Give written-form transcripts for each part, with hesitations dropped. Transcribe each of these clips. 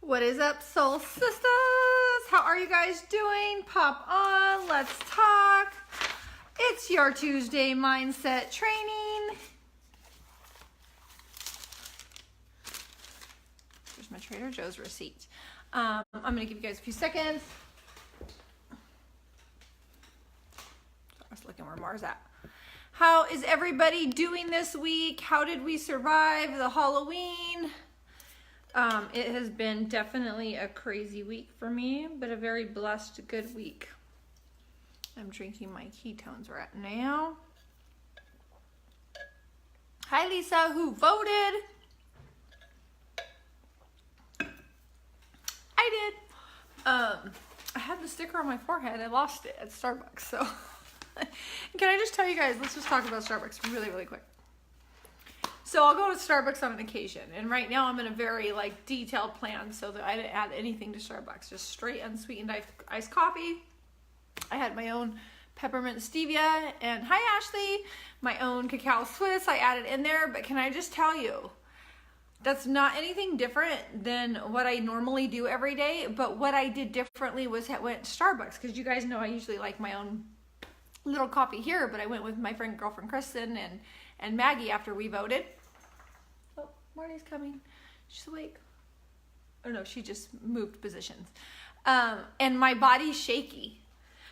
What is up, soul sisters? How are you guys doing? Pop on, let's talk. It's your Tuesday mindset training. Here's my Trader Joe's receipt. I'm gonna give you guys a few seconds. I was looking where Mars at. How is everybody doing this week? How did we survive the Halloween? It has been definitely a crazy week for me, but a very blessed, good week. I'm drinking my ketones right now. Hi, Lisa, who voted? I did. I had the sticker on my forehead. I lost it at Starbucks, so. Can I just tell you guys, let's just talk about Starbucks really, really quick. So I'll go to Starbucks on an occasion, and right now I'm in a very detailed plan so that I didn't add anything to Starbucks, just straight unsweetened iced coffee. I had my own peppermint stevia, and hi Ashley, my own cacao Swiss I added in there, but can I just tell you, that's not anything different than what I normally do every day, but what I did differently was I went to Starbucks, because you guys know I usually like my own little coffee here, but I went with my girlfriend Kristen and Maggie after we voted. Oh, Marty's coming. She's awake. Oh no, she just moved positions. And my body's shaky.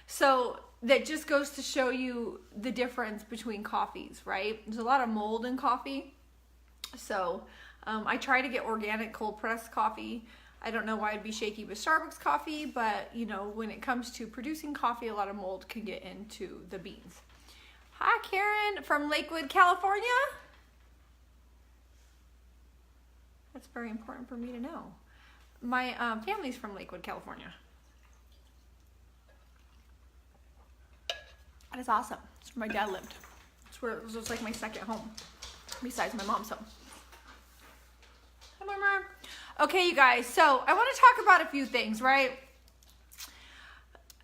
So that just goes to show you the difference between coffees, right? There's a lot of mold in coffee. So I try to get organic cold pressed coffee. I don't know why I'd be shaky with Starbucks coffee, but when it comes to producing coffee, a lot of mold can get into the beans. Hi, Karen from Lakewood, California. That's very important for me to know. My family's from Lakewood, California. That is awesome. That's where my dad lived. It's where it was like my second home, besides my mom's home. Hi, Mama. Okay, you guys, so I want to talk about a few things, right?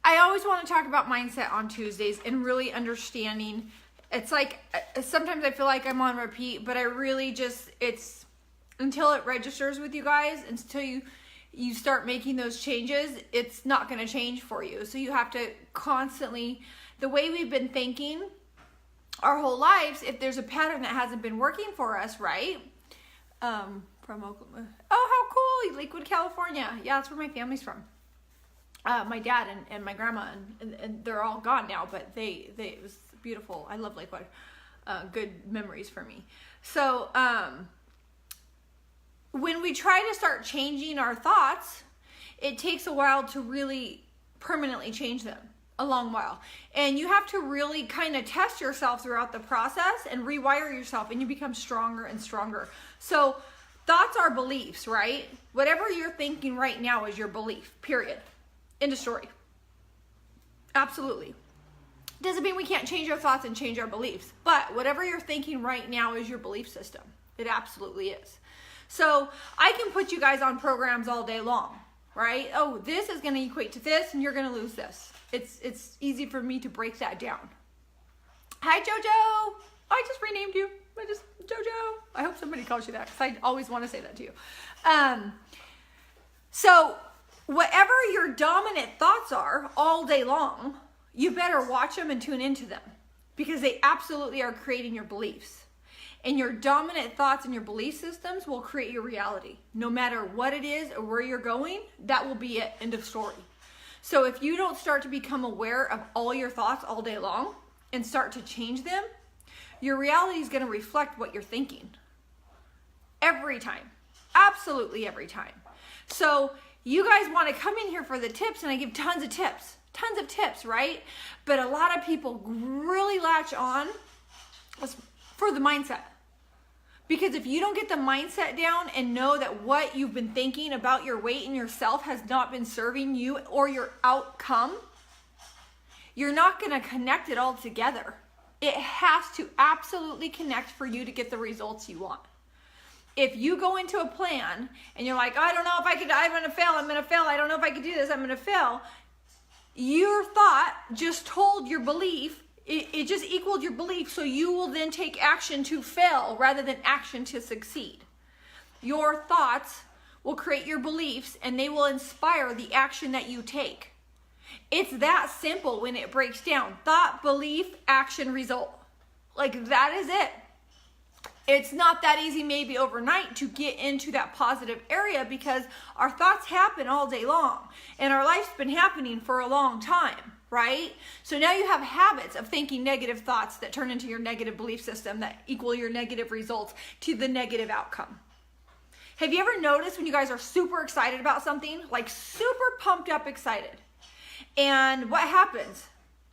I always want to talk about mindset on Tuesdays and really understanding. It's like, sometimes I feel like I'm on repeat, but I really just, it's until it registers with you guys, until you start making those changes, it's not going to change for you. So you have to constantly, the way we've been thinking our whole lives, if there's a pattern that hasn't been working for us, right? From Oklahoma. Oh, how cool! Lakewood, California. Yeah, that's where my family's from. My dad and my grandma, and they're all gone now, but it was beautiful. I love Lakewood. Good memories for me. So, when we try to start changing our thoughts, it takes a while to really permanently change them. A long while. And you have to really kind of test yourself throughout the process and rewire yourself, and you become stronger and stronger. So, thoughts are beliefs, right? Whatever you're thinking right now is your belief, period. End of story. Absolutely. Doesn't mean we can't change our thoughts and change our beliefs, but whatever you're thinking right now is your belief system. It absolutely is. So I can put you guys on programs all day long, right? Oh, this is going to equate to this, and you're going to lose this. It's easy for me to break that down. Hi, Jojo. I just renamed you. Jojo. I hope somebody calls you that, because I always want to say that to you. So whatever your dominant thoughts are all day long, you better watch them and tune into them, because they absolutely are creating your beliefs. And your dominant thoughts and your belief systems will create your reality. No matter what it is or where you're going, that will be it. End of story. So if you don't start to become aware of all your thoughts all day long and start to change them, your reality is going to reflect what you're thinking. Every time. Absolutely every time. So you guys want to come in here for the tips, and I give tons of tips, right? But a lot of people really latch on for the mindset. Because if you don't get the mindset down and know that what you've been thinking about your weight and yourself has not been serving you or your outcome, you're not going to connect it all together. It has to absolutely connect for you to get the results you want. If you go into a plan and you're like, I don't know if I could, I'm going to fail, I don't know if I could do this, I'm going to fail. Your thought just told your belief it just equaled your belief. So you will then take action to fail rather than action to succeed. Your thoughts will create your beliefs, and they will inspire the action that you take. It's that simple when it breaks down. Thought, belief, action, result. Like, that is it. It's not that easy maybe overnight to get into that positive area, because our thoughts happen all day long, and our life's been happening for a long time, right? So now you have habits of thinking negative thoughts that turn into your negative belief system that equal your negative results to the negative outcome. Have you ever noticed when you guys are super excited about something, like super pumped up excited, and what happens?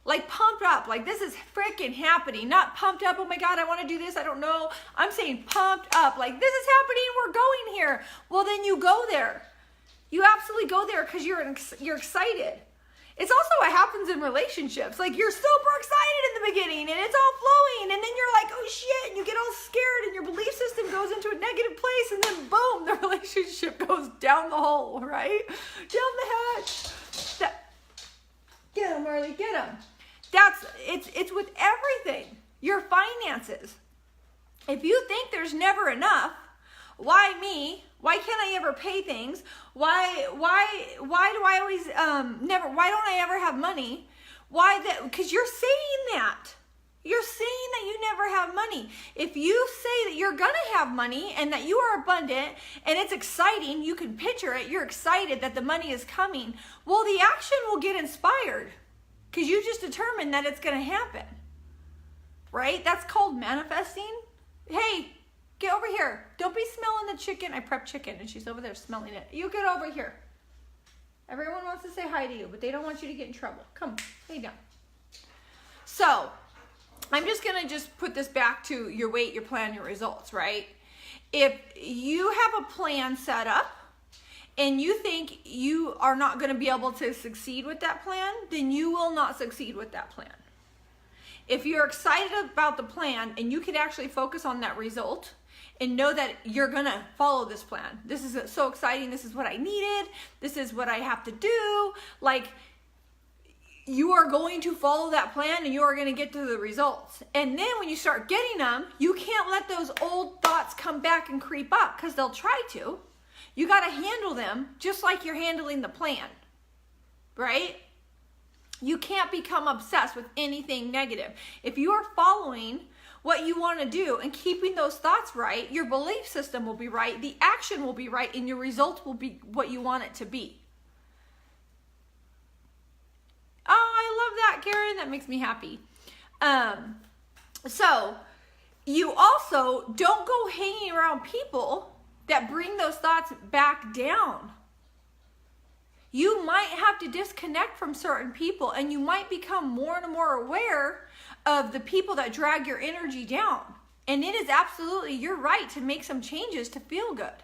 Like pumped up, like this is freaking happening. Not pumped up, oh my God, I want to do this, I don't know. I'm saying pumped up, like this is happening, we're going here. Well, then you go there. You absolutely go there because you're excited. It's also what happens in relationships. Like, you're super excited in the beginning and it's all flowing, and then you're like, oh shit, and you get all scared and your belief system goes into a negative place, and then boom, the relationship goes down the hole, right? Down the hatch. Get him, Marley, get him. It's with everything. Your finances. If you think there's never enough, why me? Why can't I ever pay things? Why do I always why don't I ever have money? Why that? Because you're saying that. You're saying that you never have money. If you say that you're gonna have money and that you are abundant and it's exciting, you can picture it, you're excited that the money is coming, well, the action will get inspired because you just determined that it's gonna happen, right? That's called manifesting. Hey, get over here. Don't be smelling the chicken. I prepped chicken and she's over there smelling it. You get over here. Everyone wants to say hi to you, but they don't want you to get in trouble. Come, lay down. So, I'm just going to put this back to your weight, your plan, your results, right? If you have a plan set up and you think you are not going to be able to succeed with that plan, then you will not succeed with that plan. If you're excited about the plan and you can actually focus on that result and know that you're going to follow this plan. This is so exciting. This is what I needed. This is what I have to do. Like, you are going to follow that plan and you are going to get to the results. And then when you start getting them, you can't let those old thoughts come back and creep up, because they'll try to. You got to handle them just like you're handling the plan, right? You can't become obsessed with anything negative. If you are following what you want to do and keeping those thoughts right, your belief system will be right, the action will be right, and your results will be what you want it to be. Oh, I love that, Karen. That makes me happy. So you also don't go hanging around people that bring those thoughts back down. You might have to disconnect from certain people, and you might become more and more aware of the people that drag your energy down. And it is absolutely your right to make some changes to feel good.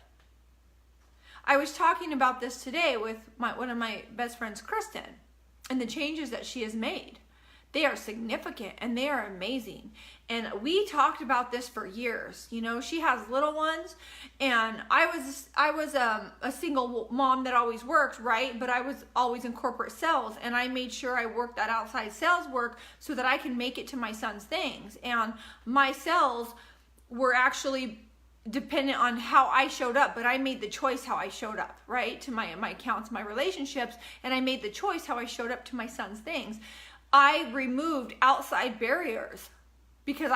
I was talking about this today with one of my best friends, Kristen, and the changes that she has made. They are significant and they are amazing. And we talked about this for years. You know, she has little ones, and I was a single mom that always worked, right? But I was always in corporate sales, and I made sure I worked that outside sales work so that I can make it to my son's things. And my sales were actually dependent on how I showed up, but I made the choice how I showed up, right? To my accounts, my relationships, and I made the choice how I showed up to my son's things. I removed outside barriers because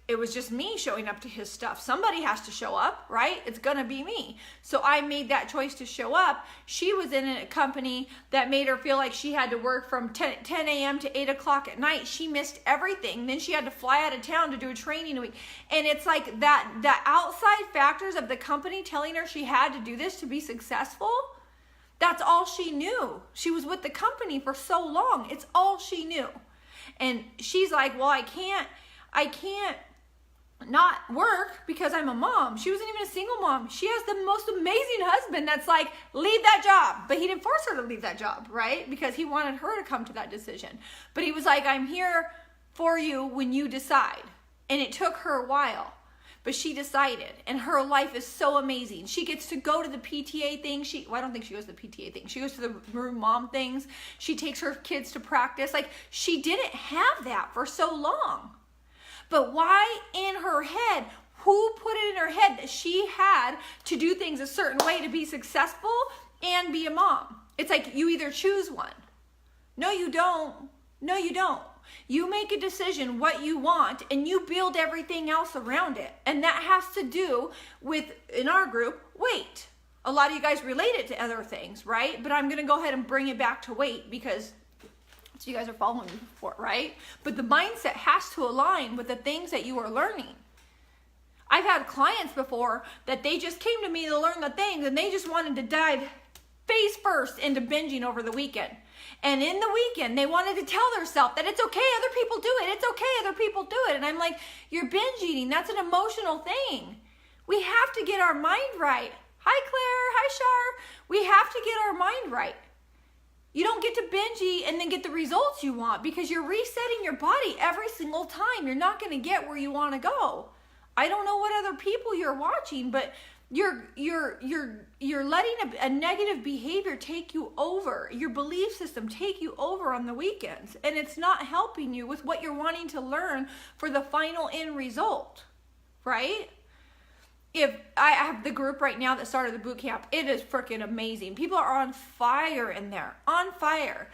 it was just me showing up to his stuff. Somebody has to show up, right? It's gonna be me. So I made that choice to show up. She was in a company that made her feel like she had to work from 10 a.m. to 8 o'clock at night. She missed everything. Then she had to fly out of town to do a training a week. And it's like that, the outside factors of the company telling her she had to do this to be successful, that's all she knew. She was with the company for so long. It's all she knew. And she's like, well, I can't not work because I'm a mom. She wasn't even a single mom. She has the most amazing husband that's like, leave that job. But he didn't force her to leave that job, right? Because he wanted her to come to that decision. But he was like, I'm here for you when you decide. And it took her a while. but she decided, and her life is so amazing. She gets to go to the PTA thing. I don't think she goes to the PTA thing. She goes to the room mom things. She takes her kids to practice. Like, she didn't have that for so long. But why in her head, who put it in her head that she had to do things a certain way to be successful and be a mom? It's like you either choose one. No, you don't. No, you don't. You make a decision what you want and you build everything else around it. And that has to do with, in our group, weight. A lot of you guys relate it to other things, right? But I'm going to go ahead and bring it back to weight because that's what you guys are following me for, right? But the mindset has to align with the things that you are learning. I've had clients before that they just came to me to learn the things and they just wanted to dive face first into binging over the weekend. And in the weekend, they wanted to tell themselves that it's okay, other people do it. It's okay, other people do it. And I'm like, you're binge eating. That's an emotional thing. We have to get our mind right. Hi, Claire. Hi, Shar. We have to get our mind right. You don't get to binge eat and then get the results you want because you're resetting your body every single time. You're not going to get where you want to go. I don't know what other people you're watching, but you're letting a negative behavior take you over, your belief system take you over on the weekends, and it's not helping you with what you're wanting to learn for the final end result, right? If I have the group right now that started the boot camp, it is freaking amazing. People are on fire in there, on fire.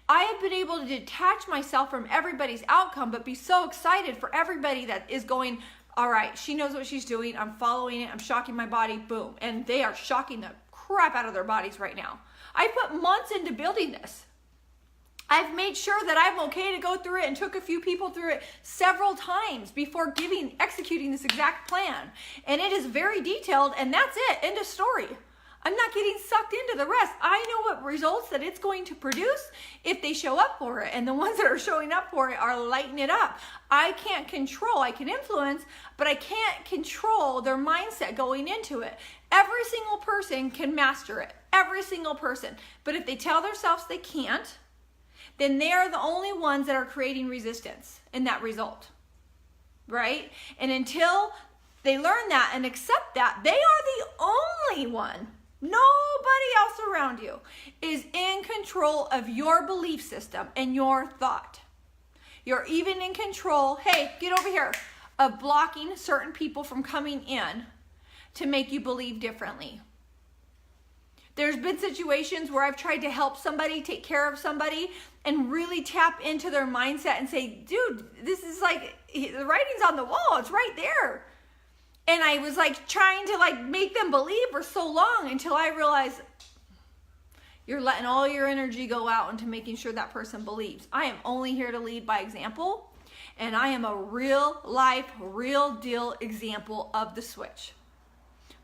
I have been able to detach myself from everybody's outcome, but be so excited for everybody that is going, all right, she knows what she's doing. I'm following it. I'm shocking my body. Boom. And they are shocking the crap out of their bodies right now. I put months into building this. I've made sure that I'm okay to go through it and took a few people through it several times before executing this exact plan. And it is very detailed, and that's it. End of story. I'm not getting sucked into the rest. I know what results that it's going to produce if they show up for it. And the ones that are showing up for it are lighting it up. I can't control, I can influence, but I can't control their mindset going into it. Every single person can master it. Every single person. But if they tell themselves they can't, then they are the only ones that are creating resistance in that result. Right? And until they learn that and accept that, they are the only one. Nobody else around you is in control of your belief system and your thought. You're even in control, hey, get over here, of blocking certain people from coming in to make you believe differently. There's been situations where I've tried to help somebody, take care of somebody, and really tap into their mindset and say, dude, this is like, the writing's on the wall, it's right there. And I was like trying to like make them believe for so long until I realized you're letting all your energy go out into making sure that person believes. I am only here to lead by example, and I am a real life, real deal example of the switch.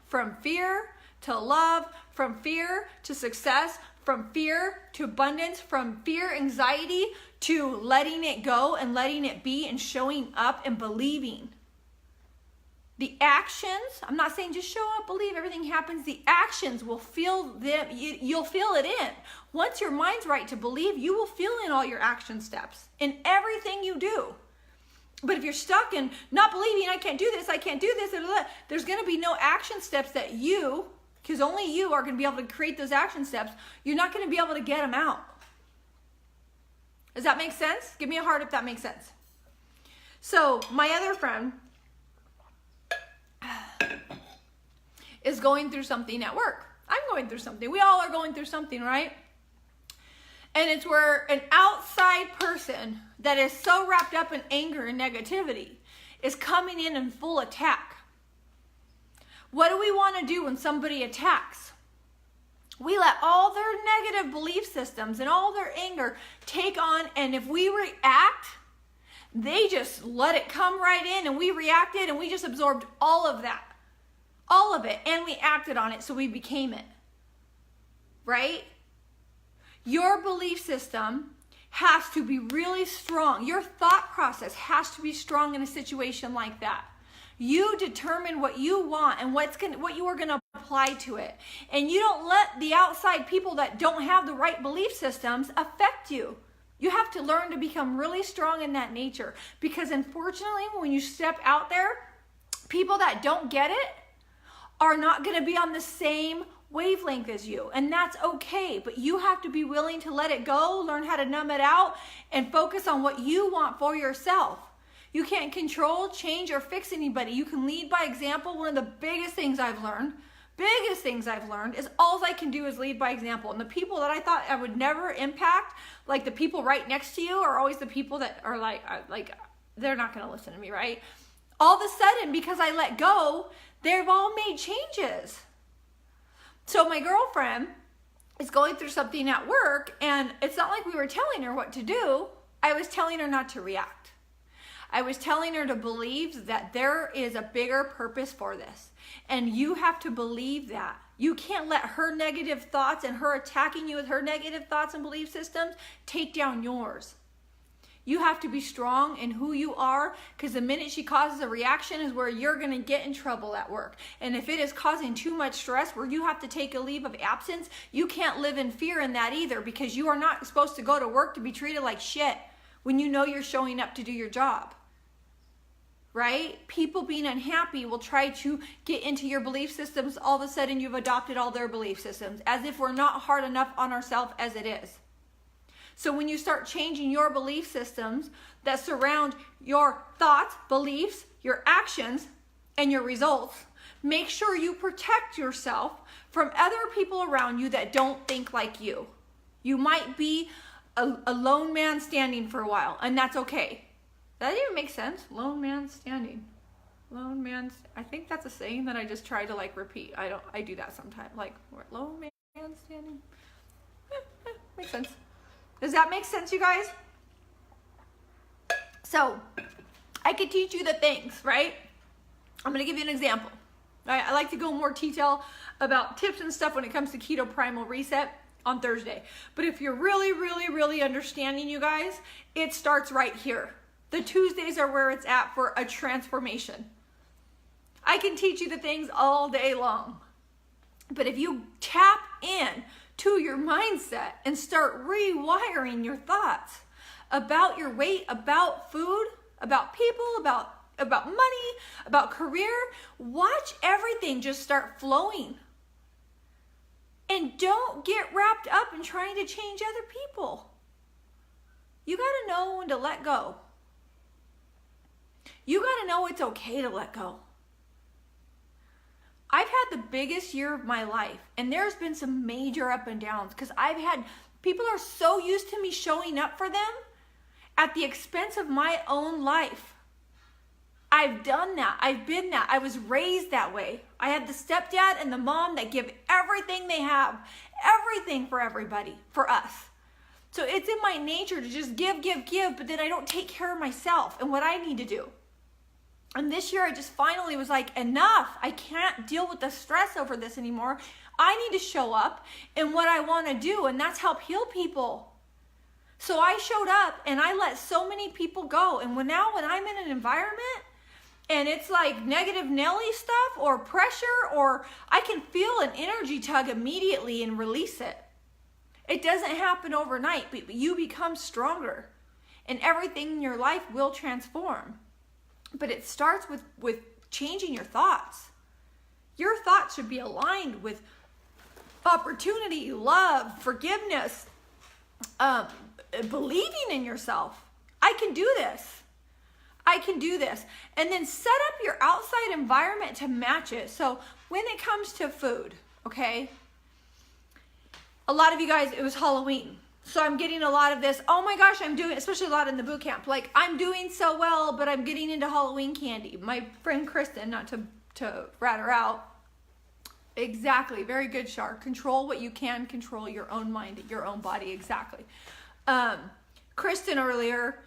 From fear to love, from fear to success, from fear to abundance, from fear, anxiety to letting it go and letting it be and showing up and believing. The actions, I'm not saying just show up, believe, everything happens. The actions will feel them, you'll feel it in. Once your mind's right to believe, you will feel in all your action steps in everything you do. But if you're stuck in not believing, I can't do this, there's going to be no action steps that you, because only you are going to be able to create those action steps. You're not going to be able to get them out. Does that make sense? Give me a heart if that makes sense. So my other friend is going through something at work. I'm going through something. We all are going through something, right? And it's where an outside person that is so wrapped up in anger and negativity is coming in full attack. What do we want to do when somebody attacks? We let all their negative belief systems and all their anger take on, and if we react, they just let it come right in, and we reacted and we just absorbed all of that. All of it, and we acted on it, so we became it. Right? Your belief system has to be really strong. Your thought process has to be strong in a situation like that. You determine what you want and what you are going to apply to it. And you don't let the outside people that don't have the right belief systems affect you. You have to learn to become really strong in that nature, because unfortunately, when you step out there, People that don't get it are not going to be on the same wavelength as you, and that's okay, but you have to be willing to let it go, learn how to numb it out, and focus on what you want for yourself. You can't control, change, or fix anybody. You can lead by example. One of the biggest things I've learned is all I can do is lead by example. And the people that I thought I would never impact, like the people right next to you, are always the people that are like they're not going to listen to me, right? All of a sudden, because I let go, they've all made changes. So my girlfriend is going through something at work, and it's not like we were telling her what to do. I was telling her not to react. I was telling her to believe that there is a bigger purpose for this. And you have to believe that. You can't let her negative thoughts and her attacking you with her negative thoughts and belief systems take down yours. You have to be strong in who you are, because the minute she causes a reaction is where you're going to get in trouble at work. And if it is causing too much stress where you have to take a leave of absence, you can't live in fear in that either, because you are not supposed to go to work to be treated like shit when you know you're showing up to do your job. Right? People being unhappy will try to get into your belief systems. All of a sudden you've adopted all their belief systems, as if we're not hard enough on ourselves as it is. So when you start changing your belief systems that surround your thoughts, beliefs, your actions, and your results, make sure you protect yourself from other people around you that don't think like you. You might be a lone man standing for a while, and that's okay. That even makes sense. Lone man standing. Lone man. I think that's a saying that I just try to like repeat. I do that sometimes. Like, lone man standing. Makes sense. Does that make sense, you guys? So, I could teach you the things, right? I'm going to give you an example. I like to go in more detail about tips and stuff when it comes to Keto Primal Reset on Thursday. But if you're really, really, really understanding, you guys, it starts right here. The Tuesdays are where it's at for a transformation. I can teach you the things all day long. But if you tap in to your mindset and start rewiring your thoughts about your weight, about food, about people, about money, about career, watch everything just start flowing. And don't get wrapped up in trying to change other people. You got to know when to let go. You got to know it's okay to let go. I've had the biggest year of my life, and there's been some major up and downs, because people are so used to me showing up for them at the expense of my own life. I've done that. I've been that. I was raised that way. I had the stepdad and the mom that give everything they have, everything for everybody, for us. So it's in my nature to just give, but then I don't take care of myself and what I need to do. And this year I just finally was like, enough. I can't deal with the stress over this anymore. I need to show up in what I want to do, and that's help heal people. So I showed up and I let so many people go. And now when I'm in an environment and it's like negative Nelly stuff or pressure, or I can feel an energy tug immediately and release it. It doesn't happen overnight, but you become stronger and everything in your life will transform. But it starts with changing your thoughts. Your thoughts should be aligned with opportunity, love, forgiveness, believing in yourself. I can do this. I can do this. And then set up your outside environment to match it. So when it comes to food, okay? A lot of you guys, it was Halloween. So I'm getting a lot of this, oh my gosh, I'm doing, especially a lot in the boot camp, like I'm doing so well, but I'm getting into Halloween candy. My friend Kristen, not to rat her out, exactly, very good, Shar. Control what you can control, your own mind, your own body, exactly. Kristen earlier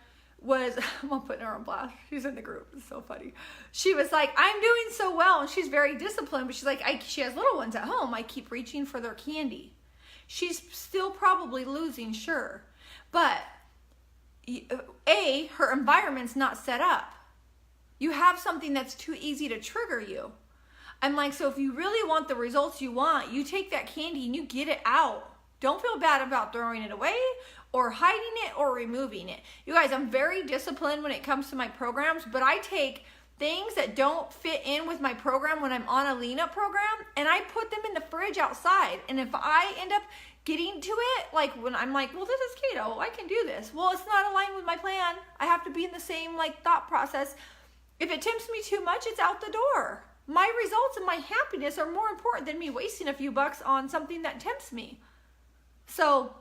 was, I'm gonna put her on blast, she's in the group, it's so funny. She was like, I'm doing so well, and she's very disciplined, but she's like, she has little ones at home, I keep reaching for their candy. She's still probably losing, sure. But her environment's not set up. You have something that's too easy to trigger you. I'm like, so if you really want the results you want, you take that candy and you get it out. Don't feel bad about throwing it away or hiding it or removing it. You guys, I'm very disciplined when it comes to my programs, but I take things that don't fit in with my program when I'm on a lean up program, and I put them in the fridge outside. And if I end up getting to it, like when I'm like, well, this is keto, I can do this. Well, it's not aligned with my plan. I have to be in the same like thought process. If it tempts me too much, it's out the door. My results and my happiness are more important than me wasting a few bucks on something that tempts me. So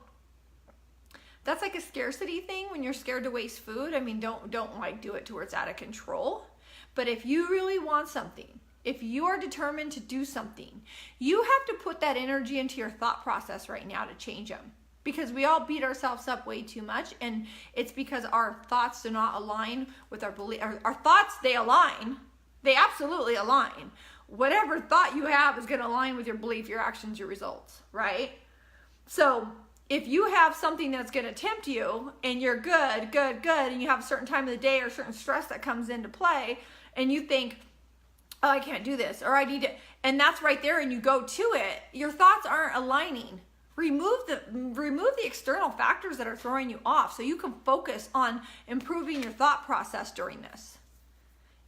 that's like a scarcity thing when you're scared to waste food. I mean, don't like do it to where it's out of control. But if you really want something, if you are determined to do something, you have to put that energy into your thought process right now to change them. Because we all beat ourselves up way too much, and it's because our thoughts do not align with our belief. Our thoughts, they align. They absolutely align. Whatever thought you have is going to align with your belief, your actions, your results, right? So if you have something that's going to tempt you and you're good, and you have a certain time of the day or certain stress that comes into play, and you think, oh, I can't do this, or I need to, and that's right there, and you go to it, your thoughts aren't aligning. Remove the external factors that are throwing you off so you can focus on improving your thought process during this.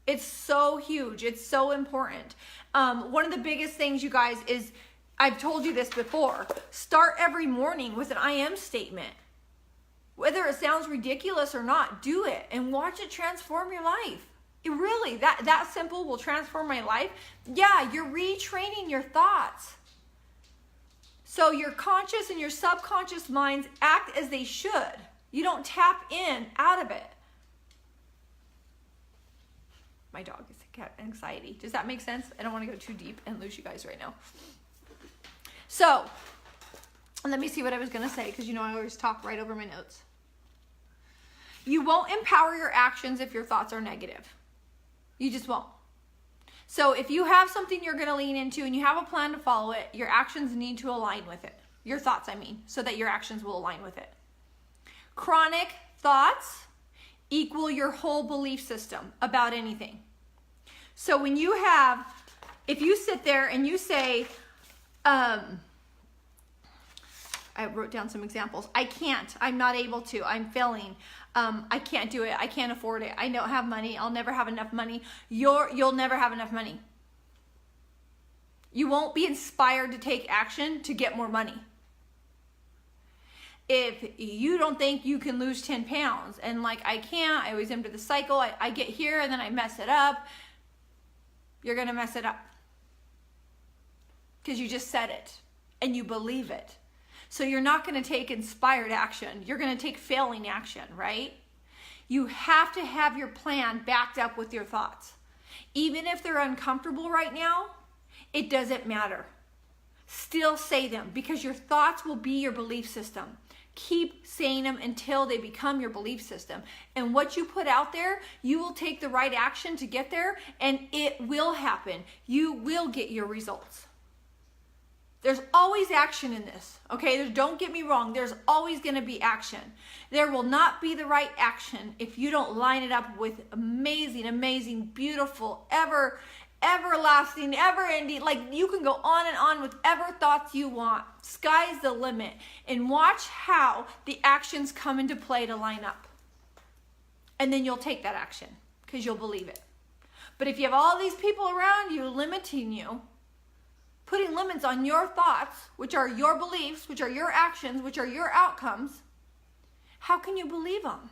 It's so huge. It's so important. One of the biggest things, you guys, is, I've told you this before, start every morning with an I am statement. Whether it sounds ridiculous or not, do it and watch it transform your life. It really, that simple will transform my life. Yeah, you're retraining your thoughts. So your conscious and your subconscious minds act as they should. You don't tap in out of it. My dog is got anxiety. Does that make sense? I don't want to go too deep and lose you guys right now. So let me see what I was going to say, because you know I always talk right over my notes. You won't empower your actions if your thoughts are negative. You just won't. So if you have something you're going to lean into and you have a plan to follow it, your actions need to align with it. Your thoughts, I mean, so that your actions will align with it. Chronic thoughts equal your whole belief system about anything. So when you have, if you sit there and you say, I wrote down some examples. I can't, I'm not able to, I'm failing. I can't do it. I can't afford it. I don't have money. I'll never have enough money. You'll never have enough money. You won't be inspired to take action to get more money. If you don't think you can lose 10 pounds and like, I can't, I always enter the cycle. I get here and then I mess it up. You're going to mess it up. Because you just said it and you believe it. So you're not going to take inspired action. You're going to take failing action, right? You have to have your plan backed up with your thoughts. Even if they're uncomfortable right now, it doesn't matter. Still say them, because your thoughts will be your belief system. Keep saying them until they become your belief system. And what you put out there, you will take the right action to get there, and it will happen. You will get your results. There's always action in this, okay? Don't get me wrong. There's always going to be action. There will not be the right action if you don't line it up with amazing, beautiful, everlasting, ever-ending. Like, you can go on and on with whatever thoughts you want. Sky's the limit. And watch how the actions come into play to line up. And then you'll take that action because you'll believe it. But if you have all these people around you limiting you, putting limits on your thoughts, which are your beliefs, which are your actions, which are your outcomes, how can you believe them?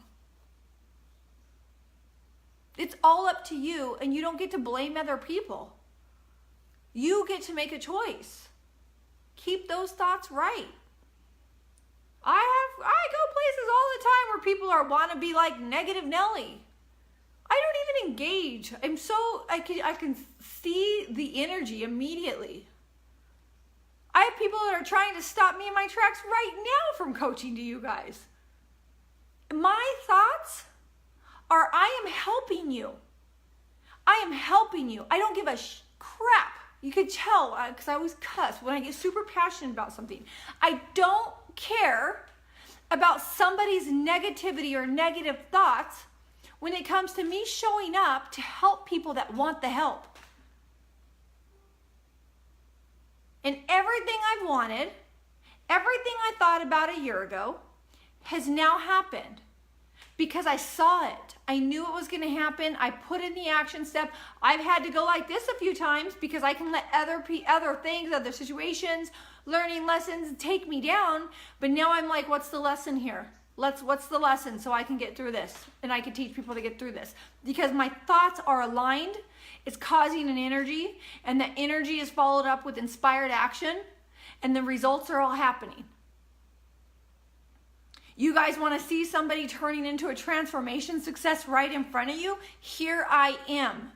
It's all up to you, and you don't get to blame other people. You get to make a choice. Keep those thoughts right. I go places all the time where people want to be like negative Nelly. I don't even engage. I can see the energy immediately. I have people that are trying to stop me in my tracks right now from coaching to you guys. My thoughts are, I am helping you. I am helping you. I don't give a crap. You could tell, because I always cuss when I get super passionate about something. I don't care about somebody's negativity or negative thoughts when it comes to me showing up to help people that want the help. And everything I've wanted, everything I thought about a year ago has now happened. because I saw it. I knew it was going to happen. I put in the action step. I've had to go like this a few times because I can let other things, other situations, learning lessons take me down. But now I'm like, what's the lesson here? What's the lesson so I can get through this and I can teach people to get through this? Because my thoughts are aligned. It's causing an energy, and the energy is followed up with inspired action, and the results are all happening. You guys want to see somebody turning into a transformation success right in front of you? Here I am.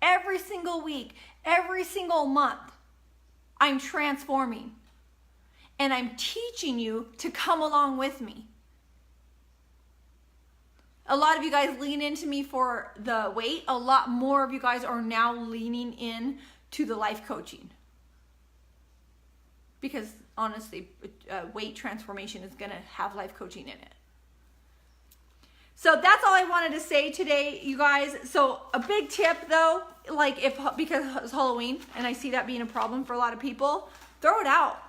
Every single week, every single month, I'm transforming. And I'm teaching you to come along with me. A lot of you guys lean into me for the weight. A lot more of you guys are now leaning in to the life coaching. Because honestly, weight transformation is going to have life coaching in it. So that's all I wanted to say today, you guys. So a big tip though, like because it's Halloween and I see that being a problem for a lot of people, throw it out.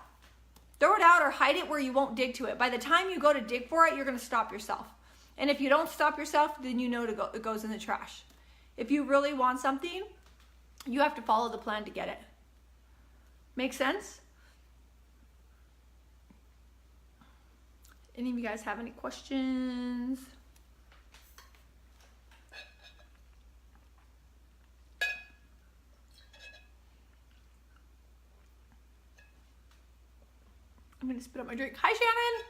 Throw it out or hide it where you won't dig to it. By the time you go to dig for it, you're going to stop yourself. And if you don't stop yourself, then you know it goes in the trash. If you really want something, you have to follow the plan to get it. Make sense? Any of you guys have any questions? I'm going to spit up my drink. Hi, Shannon.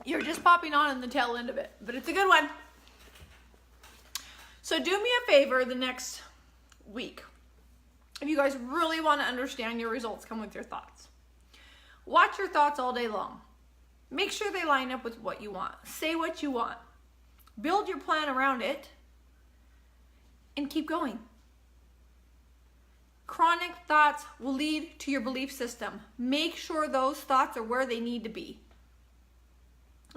You're just popping on in the tail end of it, but it's a good one. So do me a favor the next week. If you guys really want to understand your results come with your thoughts. Watch your thoughts all day long. Make sure they line up with what you want. Say what you want. Build your plan around it and keep going. Chronic thoughts will lead to your belief system. Make sure those thoughts are where they need to be.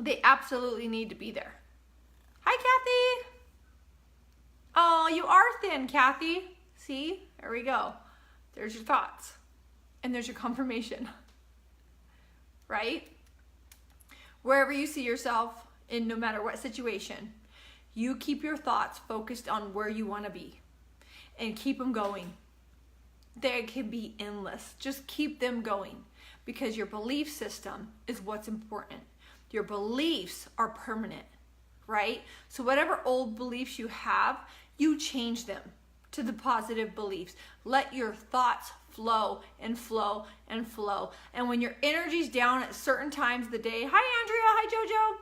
They absolutely need to be there. Hi, Kathy. Oh, you are thin, Kathy. See? There we go. There's your thoughts. And there's your confirmation. Right? Wherever you see yourself in no matter what situation, you keep your thoughts focused on where you want to be. And keep them going. They can be endless. Just keep them going. Because your belief system is what's important. Your beliefs are permanent, right? So whatever old beliefs you have, you change them to the positive beliefs. Let your thoughts flow and flow and flow. And when your energy's down at certain times of the day, hi Andrea, hi Jojo,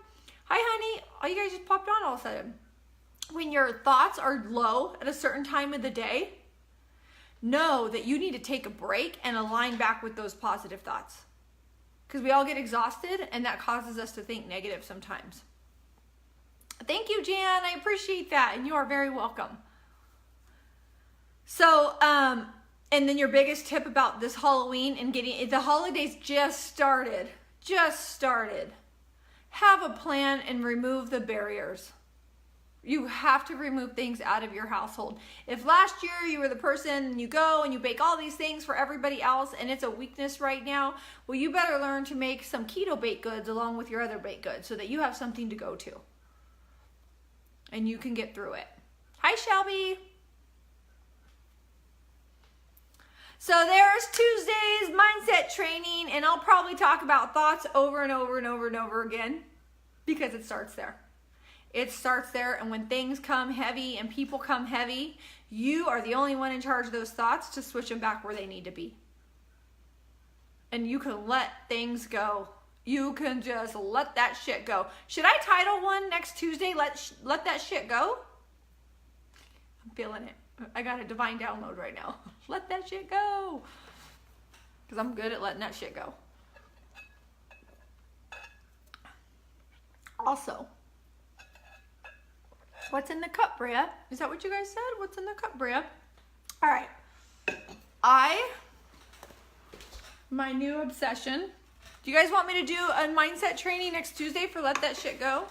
hi honey, oh you guys just popped on all of a sudden. When your thoughts are low at a certain time of the day, know that you need to take a break and align back with those positive thoughts. Because we all get exhausted and that causes us to think negative sometimes. Thank you, Jan. I appreciate that. And you are very welcome. So, and then your biggest tip about this Halloween and the holidays just started. Have a plan and remove the barriers. You have to remove things out of your household. If last year you were the person and you go and you bake all these things for everybody else and it's a weakness right now, well, you better learn to make some keto baked goods along with your other baked goods so that you have something to go to. And you can get through it. Hi, Shelby. So there's Tuesday's mindset training, and I'll probably talk about thoughts over and over and over and over again because it starts there. It starts there, and when things come heavy and people come heavy, you are the only one in charge of those thoughts to switch them back where they need to be. And you can let things go. You can just let that shit go. Should I title one next Tuesday, Let That Shit Go? I'm feeling it. I got a divine download right now. Let that shit go. Because I'm good at letting that shit go. Also, what's in the cup, Brea? Is that what you guys said? What's in the cup, Brea? All right. My new obsession. Do you guys want me to do a mindset training next Tuesday for Let That Shit Go?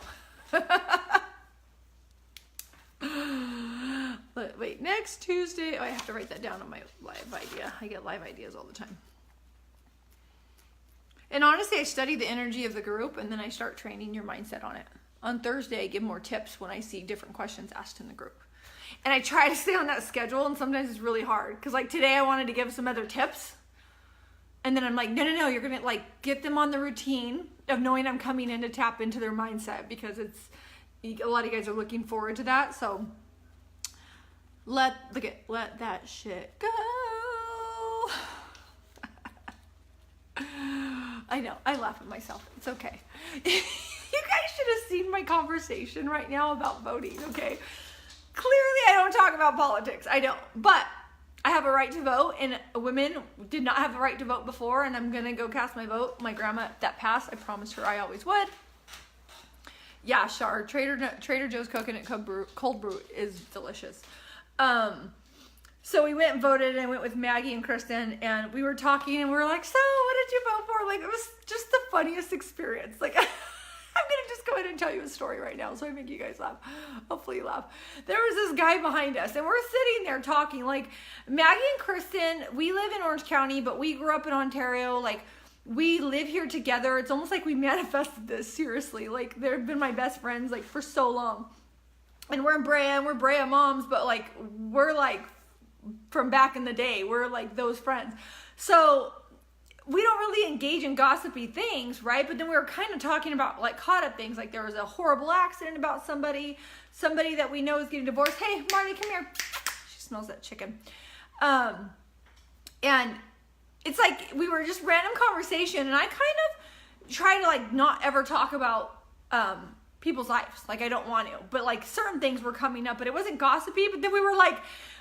Wait, next Tuesday. Oh, I have to write that down on my live idea. I get live ideas all the time. And honestly, I study the energy of the group, and then I start training your mindset on it. On Thursday, I give more tips when I see different questions asked in the group. And I try to stay on that schedule, and sometimes it's really hard. Because like today, I wanted to give some other tips. And then I'm like, no, you're going to like get them on the routine of knowing I'm coming in to tap into their mindset, because it's, a lot of you guys are looking forward to that. So let that shit go. I know, I laugh at myself. It's okay. You guys should have seen my conversation right now about voting, okay? Clearly, I don't talk about politics. I don't. But I have a right to vote, and women did not have the right to vote before, and I'm going to go cast my vote. My grandma, that passed. I promised her I always would. Yeah, Char, Trader Joe's coconut cold brew is delicious. So we went and voted, and I went with Maggie and Kristen, and we were talking, and we were like, so what did you vote for? Like, it was just the funniest experience. Like, I'm going to just go ahead and tell you a story right now so I make you guys laugh. Hopefully you laugh. There was this guy behind us, and we're sitting there talking. Like, Maggie and Kristen, we live in Orange County, but we grew up in Ontario. Like, we live here together. It's almost like we manifested this, seriously. Like, they've been my best friends, like, for so long. And we're in Brea, and we're Brea moms, but, like, we're, like, from back in the day. We're, like, those friends. So we don't really engage in gossipy things, right? But then we were kind of talking about, like, caught up things. Like, there was a horrible accident about somebody that we know is getting divorced. Hey, Marley, come here. She smells that chicken. And it's like we were just random conversation, and I kind of try to, like, not ever talk about people's lives. Like, I don't want to. But, like, certain things were coming up, but it wasn't gossipy. But then we were like,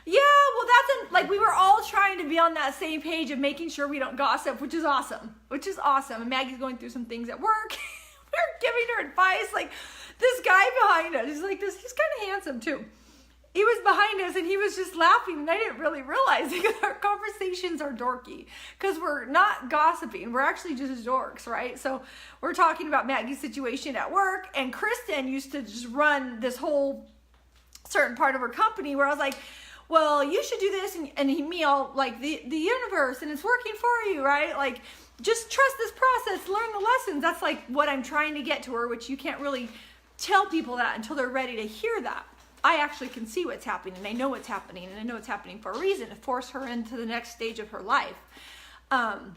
yeah, well, like, we were all trying to be on that same page of making sure we don't gossip, which is awesome. And Maggie's going through some things at work. We're giving her advice. Like, this guy behind us, he's like this, he's kind of handsome too. He was behind us, and he was just laughing, and I didn't really realize it, because our conversations are dorky, because we're not gossiping. We're actually just dorks, right? So we're talking about Maggie's situation at work, and Kristen used to just run this whole certain part of her company where I was like, well, you should do this, and me all like the universe, and it's working for you, right? Like, just trust this process, learn the lessons. That's like what I'm trying to get to her, which you can't really tell people that until they're ready to hear that. I actually can see what's happening, and I know what's happening, and I know it's happening for a reason, to force her into the next stage of her life.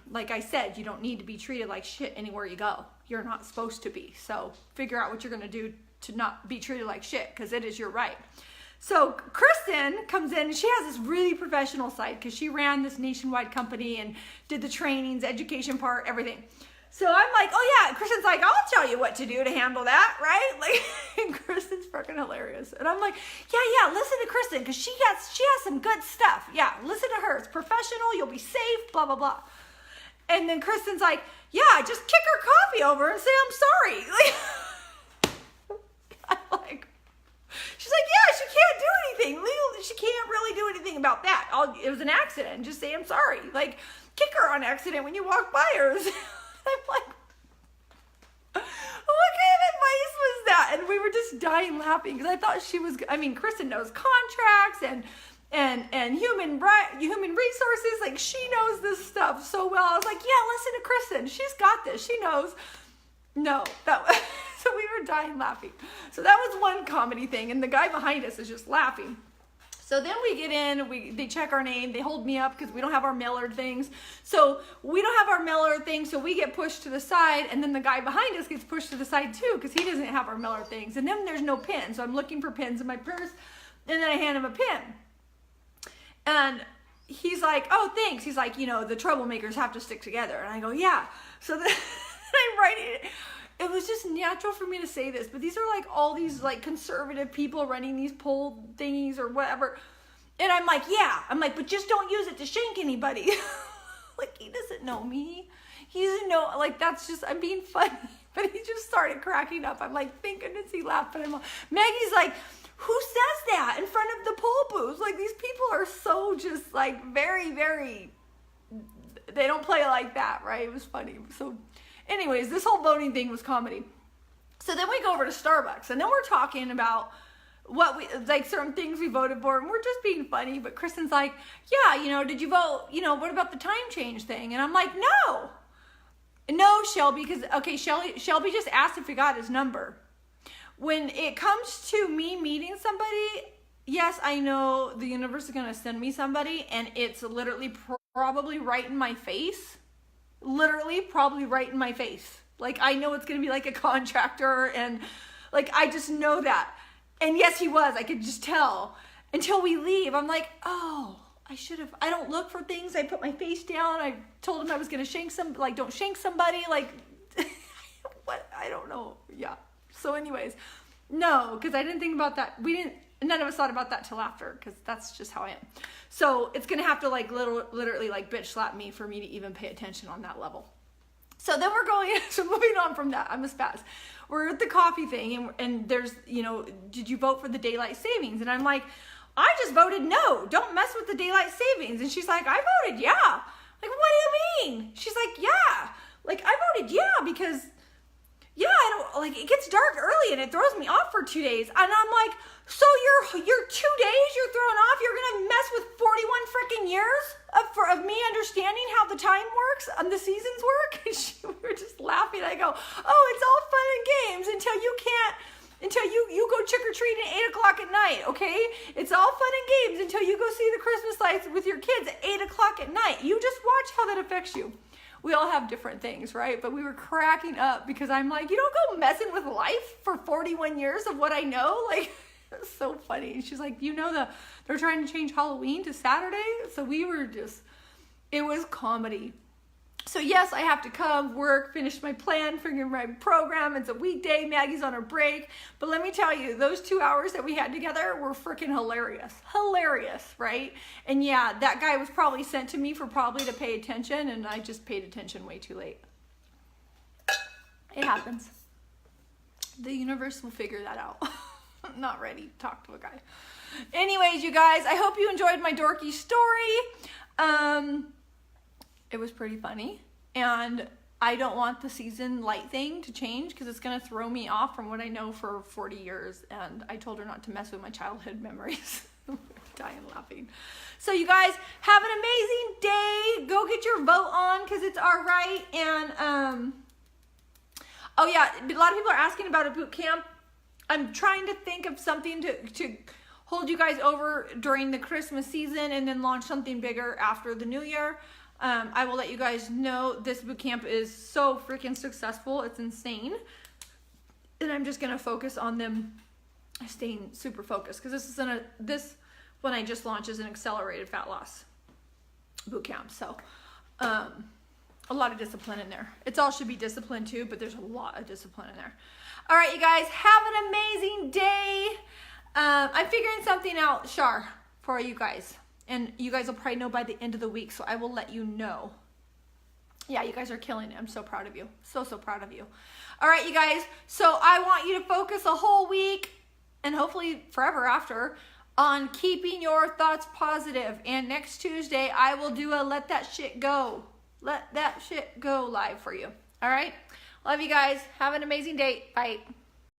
Like I said, you don't need to be treated like shit anywhere you go. You're not supposed to be. So figure out what you're going to do to not be treated like shit, because it is your right. So Kristen comes in, and she has this really professional side, because she ran this nationwide company and did the trainings, education part, everything. So I'm like, oh yeah, Kristen's like, I'll tell you what to do to handle that, right? Like, and Kristen's freaking hilarious. And I'm like, yeah, listen to Kristen, because she has some good stuff. Yeah, listen to her. It's professional. You'll be safe, blah, blah, blah. And then Kristen's like, yeah, just kick her coffee over and say, I'm sorry. Like, I'm like, she's like, yeah, she can't do anything. Legally, she can't really do anything about that. It was an accident. Just say, I'm sorry. Like, kick her on accident when you walk by her. I'm like, what kind of advice was that? And we were just dying laughing, because I thought she was, Kristen knows contracts and human resources. Like, she knows this stuff so well. I was like, yeah, listen to Kristen. She's got this. She knows. No, so we were dying laughing. So that was one comedy thing, and the guy behind us is just laughing. So then we get in, they check our name, they hold me up because we don't have our mailer things. So we don't have our mailer thing, so we get pushed to the side, and then the guy behind us gets pushed to the side too, because he doesn't have our mailer things. And then there's no pin, so I'm looking for pins in my purse, and then I hand him a pin. And he's like, oh, thanks. He's like, the troublemakers have to stick together. And I go, yeah. So then I'm writing it. It was just natural for me to say this, but these are like all these like conservative people running these poll thingies or whatever. And I'm like, yeah. I'm like, but just don't use it to shank anybody. Like, he doesn't know me. He doesn't know, like, that's just, I'm being funny. But he just started cracking up. I'm like, thank goodness he laughed. But Maggie's like, who says that in front of the poll booths? Like, these people are so just like very, very, they don't play like that, right? It was funny. So anyways, this whole voting thing was comedy. So then we go over to Starbucks, and then we're talking about what we, like, certain things we voted for, and we're just being funny. But Kristen's like, yeah, did you vote, what about the time change thing? And I'm like, no. No, Shelby, because, okay, Shelby just asked if we got his number. When it comes to me meeting somebody, yes, I know the universe is going to send me somebody, and it's literally probably right in my face. Literally, probably right in my face. Like, I know it's going to be like a contractor, and, like, I just know that. And yes, he was. I could just tell. Until we leave, I'm like, oh, I don't look for things. I put my face down. I told him I was going to shank don't shank somebody. Like, what? I don't know. Yeah. So anyways, no, because I didn't think about that. None of us thought about that till after, because that's just how I am. So it's going to have to like literally like bitch slap me for me to even pay attention on that level. So then so moving on from that, I'm a spaz. We're at the coffee thing, and there's, did you vote for the daylight savings? And I'm like, I just voted no. Don't mess with the daylight savings. And she's like, I voted yeah. Like, what do you mean? She's like, yeah. Like, I voted yeah because, yeah, I don't, like, it gets dark early and it throws me off for 2 days. And I'm like, so your 2 days you're throwing off, you're going to mess with 41 freaking years of me understanding how the time works and the seasons work? And we were just laughing. I go, oh, it's all fun and games until you go trick-or-treating at 8 o'clock at night, okay? It's all fun and games until you go see the Christmas lights with your kids at 8 o'clock at night. You just watch how that affects you. We all have different things, right? But we were cracking up because I'm like, you don't go messing with life for 41 years of what I know? Like, it's so funny. And she's like, they're trying to change Halloween to Saturday? So we were it was comedy. So yes, I have to come, work, finish my plan, figure my program. It's a weekday. Maggie's on her break. But let me tell you, those 2 hours that we had together were freaking hilarious. Hilarious, right? And yeah, that guy was probably sent to me for probably to pay attention, and I just paid attention way too late. It happens. The universe will figure that out. I'm not ready to talk to a guy. Anyways, you guys, I hope you enjoyed my dorky story. It was pretty funny, and I don't want the season light thing to change because it's going to throw me off from what I know for 40 years, and I told her not to mess with my childhood memories. I'm dying laughing. So you guys, have an amazing day. Go get your vote on because it's all right. And, oh yeah, a lot of people are asking about a boot camp. I'm trying to think of something to hold you guys over during the Christmas season and then launch something bigger after the new year. I will let you guys know this boot camp is so freaking successful. It's insane. And I'm just going to focus on them staying super focused because this one I just launched is an accelerated fat loss boot camp. So, a lot of discipline in there. It all should be discipline too, but there's a lot of discipline in there. All right, you guys, have an amazing day. I'm figuring something out, Shar, for you guys. And you guys will probably know by the end of the week, so I will let you know. Yeah, you guys are killing it. I'm so proud of you. So proud of you. All right, you guys. So I want you to focus a whole week, and hopefully forever after, on keeping your thoughts positive. And next Tuesday, I will do a Let That Shit Go. Let That Shit Go live for you. All right? Love you guys. Have an amazing day. Bye.